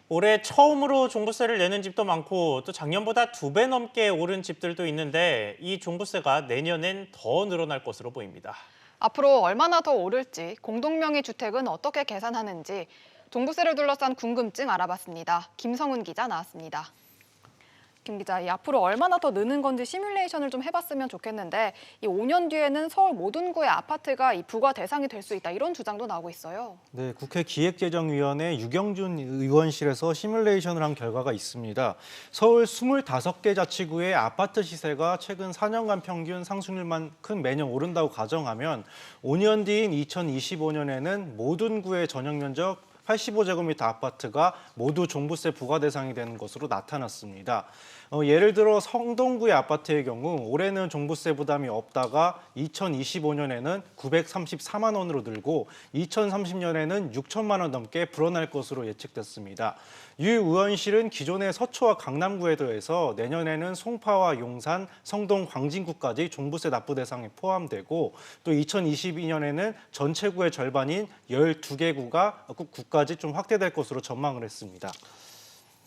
올해 처음으로 종부세를 내는 집도 많고 또 작년보다 2배 넘게 오른 집들도 있는데 이 종부세가 내년엔 더 늘어날 것으로 보입니다. 앞으로 얼마나 더 오를지, 공동명의 주택은 어떻게 계산하는지 종부세를 둘러싼 궁금증 알아봤습니다. 김성훈 기자 나왔습니다. 김 기자, 이 앞으로 얼마나 더 느는 건지 시뮬레이션을 좀 해봤으면 좋겠는데 이 5년 뒤에는 서울 모든 구의 아파트가 이 부과 대상이 될 수 있다 이런 주장도 나오고 있어요. 네, 국회 기획재정위원회 유경준 의원실에서 시뮬레이션을 한 결과가 있습니다. 서울 25개 자치구의 아파트 시세가 최근 4년간 평균 상승률만큼 매년 오른다고 가정하면 5년 뒤인 2025년에는 모든 구의 전용 면적 85제곱미터 아파트가 모두 종부세 부과 대상이 되는 것으로 나타났습니다. 예를 들어 성동구의 아파트의 경우 올해는 종부세 부담이 없다가 2025년에는 934만 원으로 늘고 2030년에는 6천만 원 넘게 불어날 것으로 예측됐습니다. 유 의원실은 기존의 서초와 강남구에 더해서 내년에는 송파와 용산, 성동, 광진구까지 종부세 납부 대상에 포함되고 또 2022년에는 전체 구의 절반인 12개 구까지 좀 확대될 것으로 전망을 했습니다.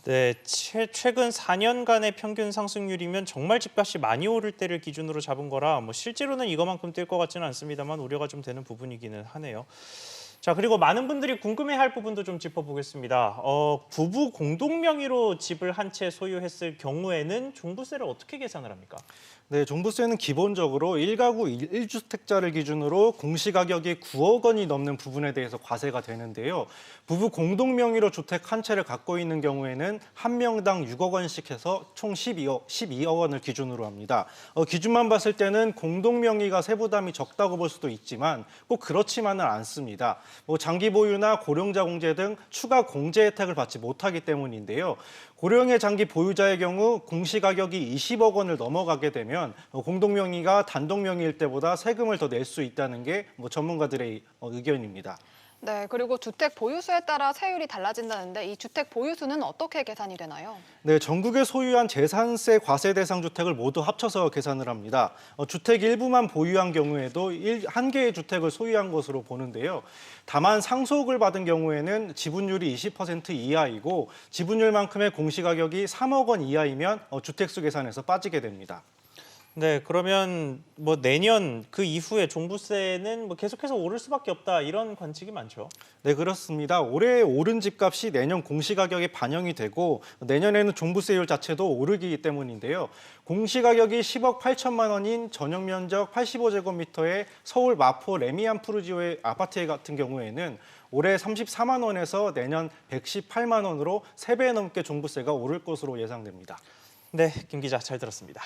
네, 최근 4년간의 평균 상승률이면 정말 집값이 많이 오를 때를 기준으로 잡은 거라 실제로는 이거만큼 뛸 것 같지는 않습니다만 우려가 좀 되는 부분이기는 하네요. 자, 그리고 많은 분들이 궁금해할 부분도 좀 짚어보겠습니다. 부부 공동 명의로 집을 한 채 소유했을 경우에는 종부세를 어떻게 계산을 합니까? 네, 종부세는 기본적으로 1가구 1주택자를 기준으로 공시가격이 9억 원이 넘는 부분에 대해서 과세가 되는데요. 부부 공동 명의로 주택 한 채를 갖고 있는 경우에는 한 명당 6억 원씩 해서 총 12억 원을 기준으로 합니다. 기준만 봤을 때는 공동 명의가 세부담이 적다고 볼 수도 있지만 꼭 그렇지만은 않습니다. 장기 보유나 고령자 공제 등 추가 공제 혜택을 받지 못하기 때문인데요. 고령의 장기 보유자의 경우 공시가격이 20억 원을 넘어가게 되면 공동명의가 단독명의일 때보다 세금을 더 낼 수 있다는 게 전문가들의 의견입니다. 네, 그리고 주택 보유수에 따라 세율이 달라진다는데 이 주택 보유수는 어떻게 계산이 되나요? 네, 전국에 소유한 재산세 과세 대상 주택을 모두 합쳐서 계산을 합니다. 주택 일부만 보유한 경우에도 한 개의 주택을 소유한 것으로 보는데요. 다만 상속을 받은 경우에는 지분율이 20% 이하이고 지분율만큼의 공시가격이 3억 원 이하이면 주택수 계산에서 빠지게 됩니다. 네, 그러면 내년 그 이후에 종부세는 계속해서 오를 수밖에 없다 이런 관측이 많죠. 네, 그렇습니다. 올해 오른 집값이 내년 공시가격에 반영이 되고 내년에는 종부세율 자체도 오르기 때문인데요. 공시가격이 10억 8천만 원인 전용 면적 85제곱미터의 서울 마포 레미안 푸르지오의 아파트 같은 경우에는 올해 34만 원에서 내년 118만 원으로 3배 넘게 종부세가 오를 것으로 예상됩니다. 네, 김 기자 잘 들었습니다.